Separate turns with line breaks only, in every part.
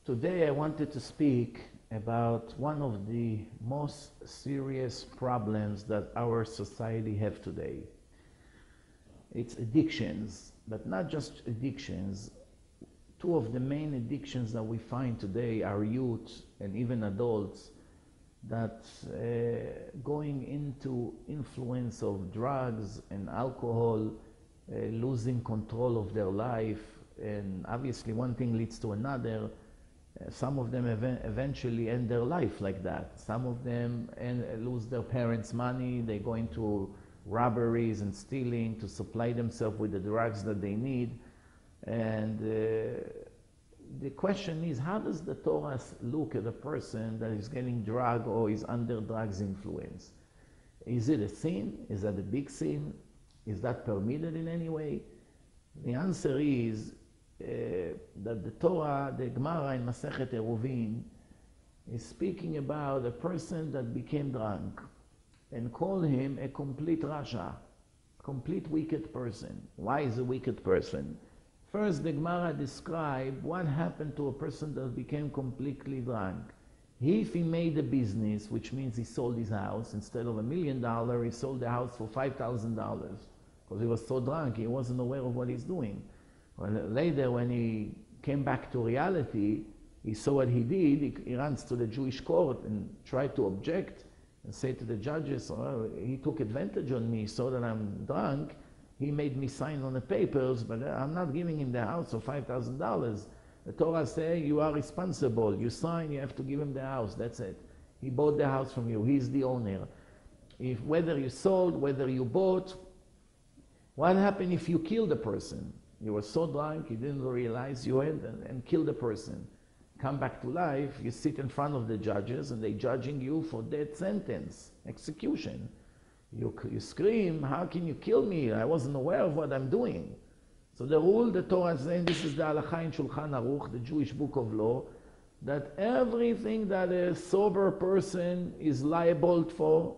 Today I wanted to speak about one of the most serious problems that our society have today. It's addictions, but not just addictions. Two of the main addictions that we find today are youth and even adults that going into influence of drugs and alcohol, losing control of their life, and obviously one thing leads to another. Some of them eventually end their life like that. Some of them lose their parents' money. They go into robberies and stealing to supply themselves with the drugs that they need. And the question is, how does the Torah look at a person that is getting drug or is under drugs influence? Is it a sin? Is that a big sin? Is that permitted in any way? The answer is that the Torah, the Gemara in Masechet Eruvin, is speaking about a person that became drunk and call him a complete rasha, complete wicked person. Why is a wicked person? First, the Gemara describes what happened to a person that became completely drunk. If he made a business, which means he sold his house, instead of $1 million, he sold the house for $5,000 because he was so drunk, he wasn't aware of what he's doing. Well, later, when he came back to reality, he saw what he did. He runs to the Jewish court and tried to object and say to the judges, oh, he took advantage on me, saw that I'm drunk. He made me sign on the papers, but I'm not giving him the house for $5,000. The Torah says you are responsible. You sign, you have to give him the house. That's it. He bought the house from you. He's the owner. Whether you sold, whether you bought, what happened if you killed the person? You were so drunk, you didn't realize you had and killed the person. Come back to life, you sit in front of the judges and they're judging you for death sentence, execution. You scream, how can you kill me? I wasn't aware of what I'm doing. So the rule, the Torah is saying, this is the Halakha in Shulchan Aruch, the Jewish book of law, that everything that a sober person is liable for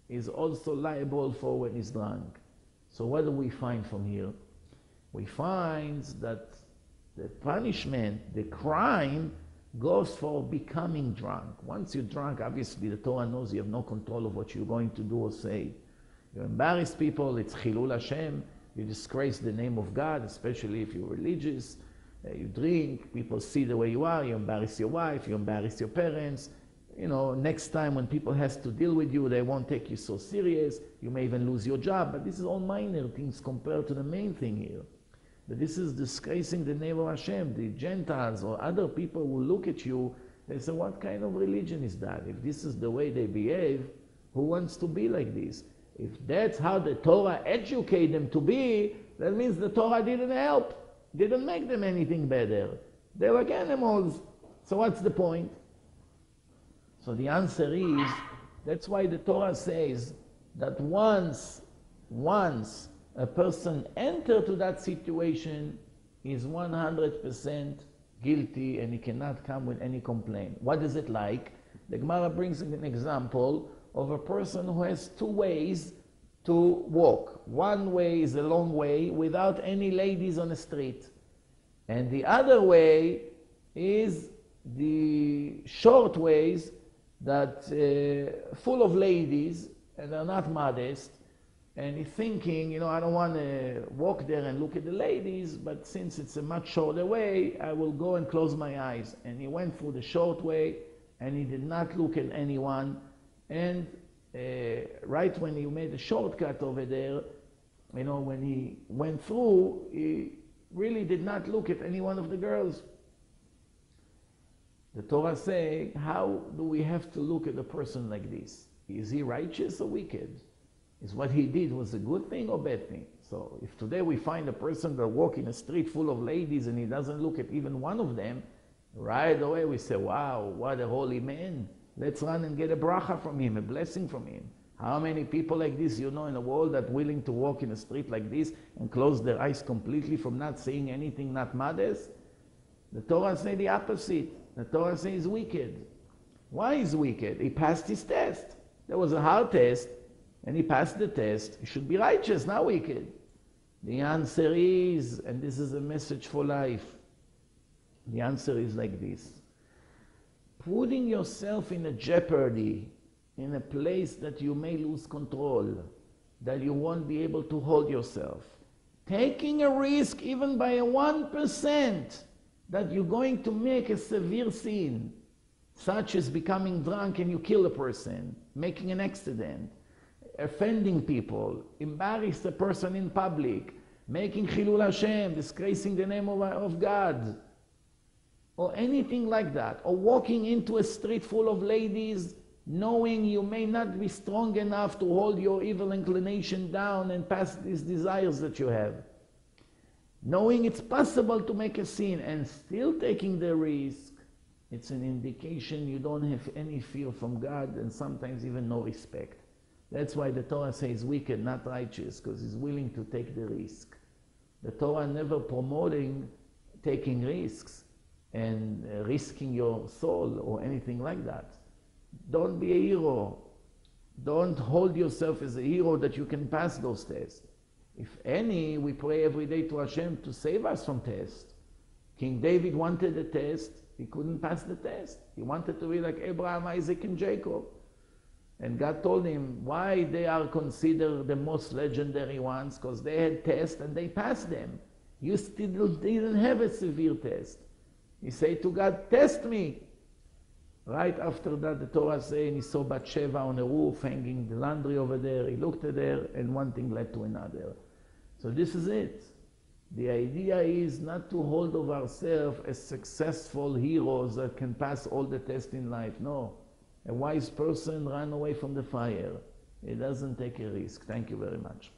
is also liable for when he's drunk. So what do we find from here? We find that the punishment, the crime, goes for becoming drunk. Once you're drunk, obviously the Torah knows you have no control of what you're going to do or say. You embarrass people, it's Chilul Hashem, you disgrace the name of God, especially if you're religious. You drink, people see the way you are, you embarrass your wife, you embarrass your parents. You know, next time when people has to deal with you, they won't take you so serious. You may even lose your job, but this is all minor things compared to the main thing here. That this is disgracing the name of Hashem. The Gentiles or other people will look at you, they say, what kind of religion is that? If this is the way they behave, who wants to be like this? If that's how the Torah educate them to be, that means the Torah didn't help, didn't make them anything better. They were like animals. So what's the point? So the answer is, that's why the Torah says that once a person enters to that situation, is 100% guilty and he cannot come with any complaint. What is it like? The Gemara brings an example of a person who has two ways to walk. One way is a long way without any ladies on the street. And the other way is the short ways that full of ladies and they're not modest. And he's thinking, I don't want to walk there and look at the ladies, but since it's a much shorter way, I will go and close my eyes. And he went through the short way, and he did not look at anyone. And right when he made a shortcut over there, when he went through, he really did not look at any one of the girls. The Torah says, how do we have to look at a person like this? Is he righteous or wicked? Is what he did was a good thing or bad thing? So if today we find a person that walks in a street full of ladies and he doesn't look at even one of them, right away we say, wow, what a holy man. Let's run and get a bracha from him, a blessing from him. How many people like this in the world that willing to walk in a street like this and close their eyes completely from not seeing anything, not modest? The Torah says the opposite. The Torah says he's wicked. Why is wicked? He passed his test. There was a hard test. And he passed the test, he should be righteous, not wicked. The answer is, and this is a message for life, the answer is like this. putting yourself in a jeopardy, in a place that you may lose control, that you won't be able to hold yourself. Taking a risk even by a 1% that you're going to make a severe sin, such as becoming drunk and you kill a person, making an accident, offending people, embarrass a person in public, making Chilul Hashem, disgracing the name of God, or anything like that, or walking into a street full of ladies knowing you may not be strong enough to hold your evil inclination down and pass these desires that you have. Knowing it's possible to make a sin and still taking the risk, it's an indication you don't have any fear from God and sometimes even no respect. That's why the Torah says wicked, not righteous, because he's willing to take the risk. The Torah never promoting taking risks and risking your soul or anything like that. Don't be a hero. Don't hold yourself as a hero that you can pass those tests. If any, we pray every day to Hashem to save us from tests. King David wanted a test. He couldn't pass the test. He wanted to be like Abraham, Isaac, and Jacob. And God told him why they are considered the most legendary ones, because they had tests and they passed them. You still didn't have a severe test. He said to God, test me. Right after that, the Torah says he saw Bathsheba on a roof hanging the laundry over there. He looked at her and one thing led to another. So this is it. The idea is not to hold of ourselves as successful heroes that can pass all the tests in life. No. A wise person ran away from the fire. He doesn't take a risk. Thank you very much.